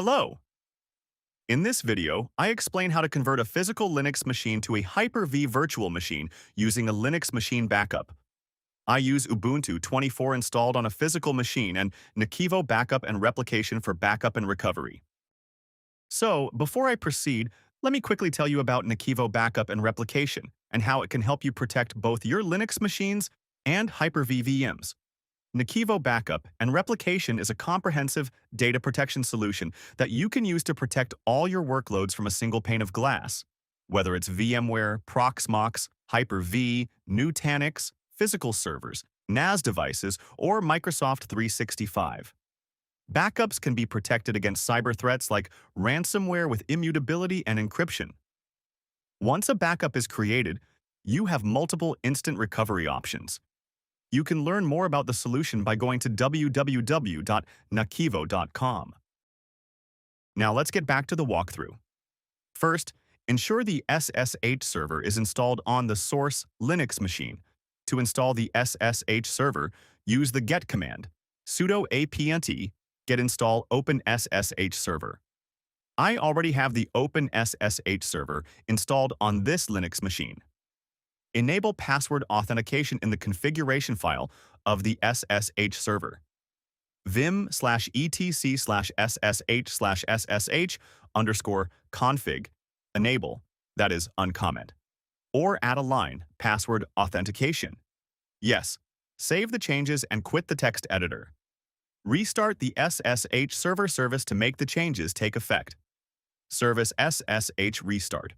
Hello! In this video, I explain how to convert a physical Linux machine to a Hyper-V virtual machine using a Linux machine backup. I use Ubuntu 24 installed on a physical machine and NAKIVO Backup and Replication for backup and recovery. So, before I proceed, let me quickly tell you about NAKIVO Backup and Replication and how it can help you protect both your Linux machines and Hyper-V VMs. NAKIVO Backup and Replication is a comprehensive data protection solution that you can use to protect all your workloads from a single pane of glass. Whether it's VMware, Proxmox, Hyper-V, Nutanix, physical servers, NAS devices, or Microsoft 365. Backups can be protected against cyber threats like ransomware with immutability and encryption. Once a backup is created, you have multiple instant recovery options. You can learn more about the solution by going to www.nakivo.com. Now let's get back to the walkthrough. First, ensure the SSH server is installed on the source Linux machine. To install the SSH server, use the get command, sudo apt get install OpenSSH server. I already have the OpenSSH server installed on this Linux machine. Enable password authentication in the configuration file of the SSH server. vim/etc/ssh/ssh_config enable, that is, uncomment. Or add a line, password authentication. Yes, save the changes and quit the text editor. Restart the SSH server service to make the changes take effect. Service SSH restart.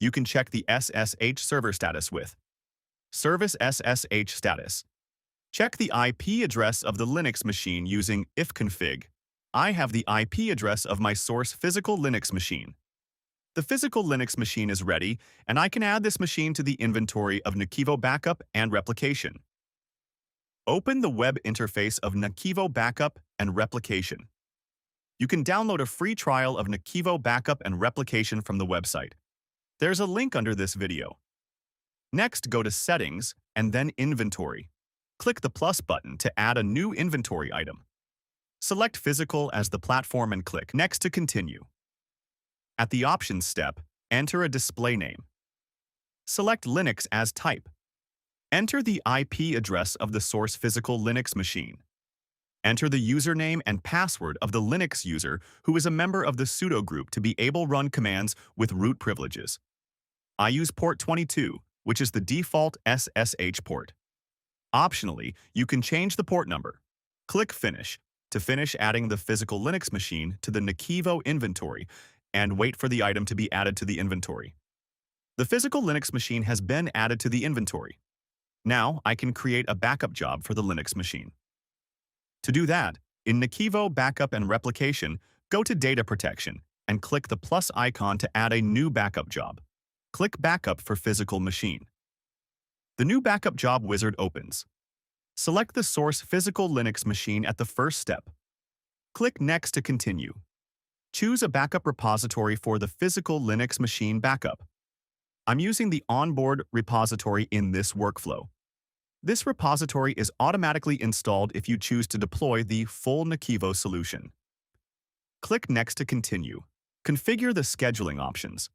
You can check the SSH server status with Service SSH status. Check the IP address of the Linux machine using ifconfig. I have the IP address of my source physical Linux machine. The physical Linux machine is ready, and I can add this machine to the inventory of NAKIVO Backup and Replication. Open the web interface of NAKIVO Backup and Replication. You can download a free trial of NAKIVO Backup and Replication from the website. There's a link under this video. Next, go to Settings and then Inventory. Click the plus button to add a new inventory item. Select Physical as the platform and click Next to continue. At the Options step, enter a display name. Select Linux as type. Enter the IP address of the source physical Linux machine. Enter the username and password of the Linux user who is a member of the sudo group to be able to run commands with root privileges. I use port 22, which is the default SSH port. Optionally, you can change the port number. Click Finish to finish adding the physical Linux machine to the NAKIVO inventory and wait for the item to be added to the inventory. The physical Linux machine has been added to the inventory. Now I can create a backup job for the Linux machine. To do that, in NAKIVO Backup and Replication, go to Data Protection and click the plus icon to add a new backup job. Click Backup for physical machine. The new backup job wizard opens. Select the source physical Linux machine at the first step. Click Next to continue. Choose a backup repository for the physical Linux machine backup. I'm using the onboard repository in this workflow. This repository is automatically installed if you choose to deploy the full NAKIVO solution. Click Next to continue. Configure the scheduling options.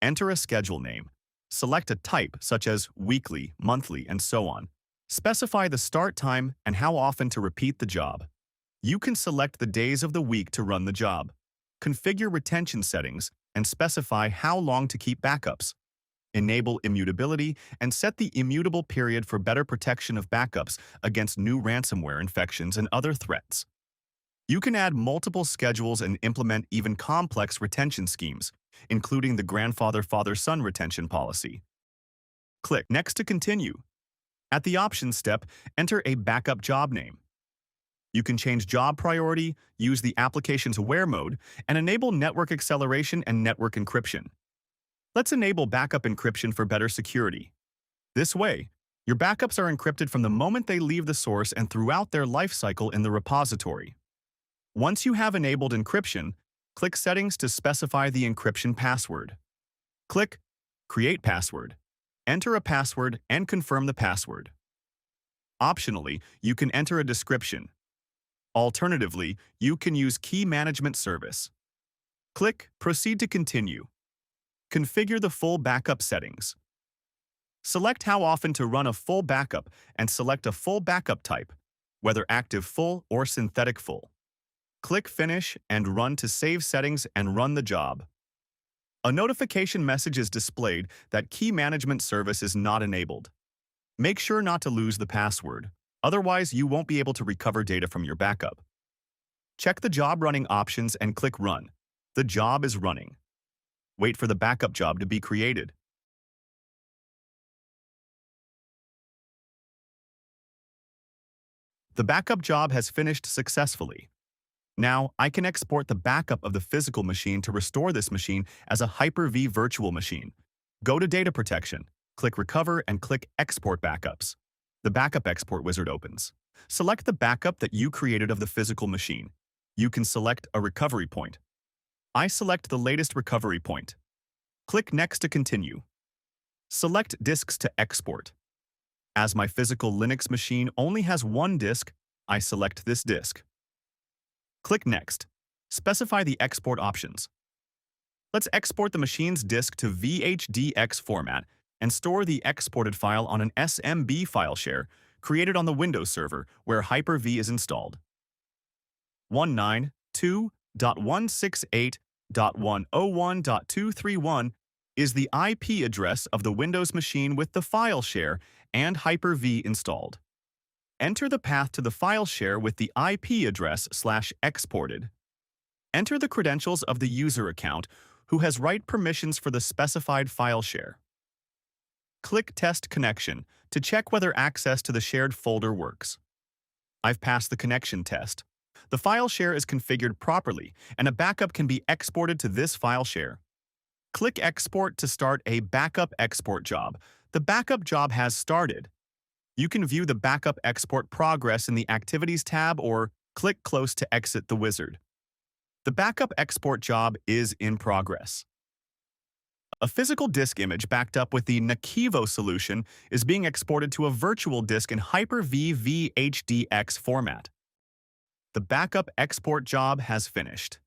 Enter a schedule name. Select a type such as weekly, monthly, and so on. Specify the start time and how often to repeat the job. You can select the days of the week to run the job. Configure retention settings and specify how long to keep backups. Enable immutability and set the immutable period for better protection of backups against new ransomware infections and other threats. You can add multiple schedules and implement even complex retention schemes, including the grandfather-father-son retention policy. Click Next to continue. At the Options step, enter a backup job name. You can change job priority, use the application's aware mode, and enable network acceleration and network encryption. Let's enable backup encryption for better security. This way, your backups are encrypted from the moment they leave the source and throughout their life cycle in the repository. Once you have enabled encryption, click Settings to specify the encryption password. Click Create Password. Enter a password and confirm the password. Optionally, you can enter a description. Alternatively, you can use Key Management Service. Click Proceed to continue. Configure the full backup settings. Select how often to run a full backup and select a full backup type, whether active full or synthetic full. Click Finish and Run to save settings and run the job. A notification message is displayed that Key Management Service is not enabled. Make sure not to lose the password, otherwise you won't be able to recover data from your backup. Check the job running options and click Run. The job is running. Wait for the backup job to be created. The backup job has finished successfully. Now, I can export the backup of the physical machine to restore this machine as a Hyper-V virtual machine. Go to Data Protection, click Recover and click Export Backups. The Backup Export wizard opens. Select the backup that you created of the physical machine. You can select a recovery point. I select the latest recovery point. Click Next to continue. Select Disks to export. As my physical Linux machine only has one disk, I select this disk. Click Next. Specify the export options. Let's export the machine's disk to VHDX format and store the exported file on an SMB file share created on the Windows server where Hyper-V is installed. 192.168.101.231 is the IP address of the Windows machine with the file share and Hyper-V installed. Enter the path to the file share with the IP address /exported. Enter the credentials of the user account who has write permissions for the specified file share. Click Test Connection to check whether access to the shared folder works. I've passed the connection test. The file share is configured properly, and a backup can be exported to this file share. Click Export to start a backup export job. The backup job has started. You can view the backup export progress in the Activities tab or click Close to exit the wizard. The backup export job is in progress. A physical disk image backed up with the NAKIVO solution is being exported to a virtual disk in Hyper-V VHDX format. The backup export job has finished.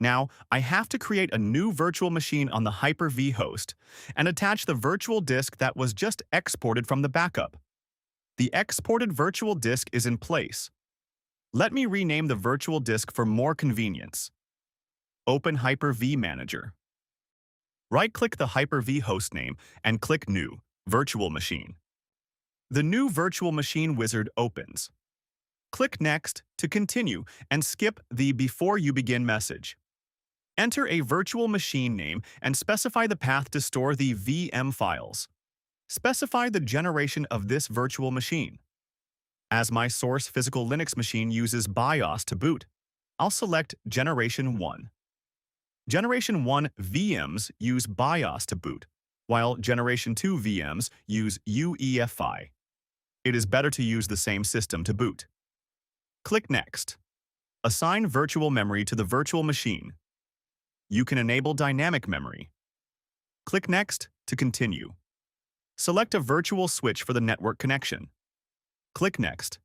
Now, I have to create a new virtual machine on the Hyper-V host and attach the virtual disk that was just exported from the backup. The exported virtual disk is in place. Let me rename the virtual disk for more convenience. Open Hyper-V Manager. Right-click the Hyper-V hostname and click New, Virtual Machine. The new Virtual Machine wizard opens. Click Next to continue and skip the Before You Begin message. Enter a virtual machine name and specify the path to store the VM files. Specify the generation of this virtual machine. As my source physical Linux machine uses BIOS to boot, I'll select Generation 1. Generation 1 VMs use BIOS to boot, while Generation 2 VMs use UEFI. It is better to use the same system to boot. Click Next. Assign virtual memory to the virtual machine. You can enable dynamic memory. Click Next to continue. Select a virtual switch for the network connection. Click Next.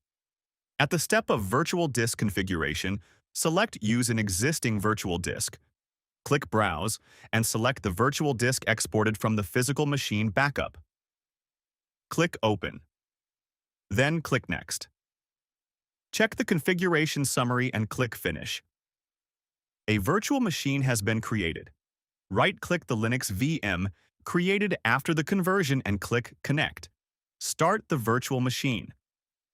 At the step of virtual disk configuration, select Use an existing virtual disk. Click Browse and select the virtual disk exported from the physical machine backup. Click Open. Then click Next. Check the configuration summary and click Finish. A virtual machine has been created. Right-click the Linux VM created after the conversion and click Connect. Start the virtual machine.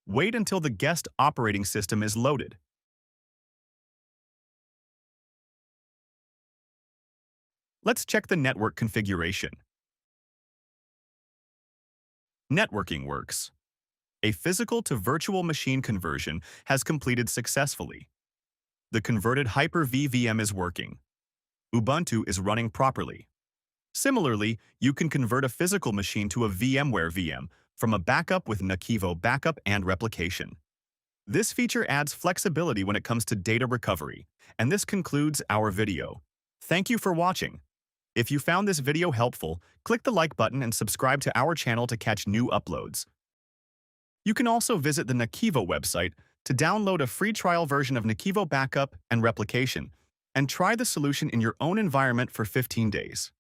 Wait until the guest operating system is loaded. Let's check the network configuration. Networking works. A physical to virtual machine conversion has completed successfully. The converted Hyper-V VM is working. Ubuntu is running properly. Similarly, you can convert a physical machine to a VMware VM from a backup with NAKIVO Backup and Replication. This feature adds flexibility when it comes to data recovery, and this concludes our video. Thank you for watching. If you found this video helpful, click the like button and subscribe to our channel to catch new uploads. You can also visit the NAKIVO website to to download a free trial version of NAKIVO Backup and Replication and try the solution in your own environment for 15 days.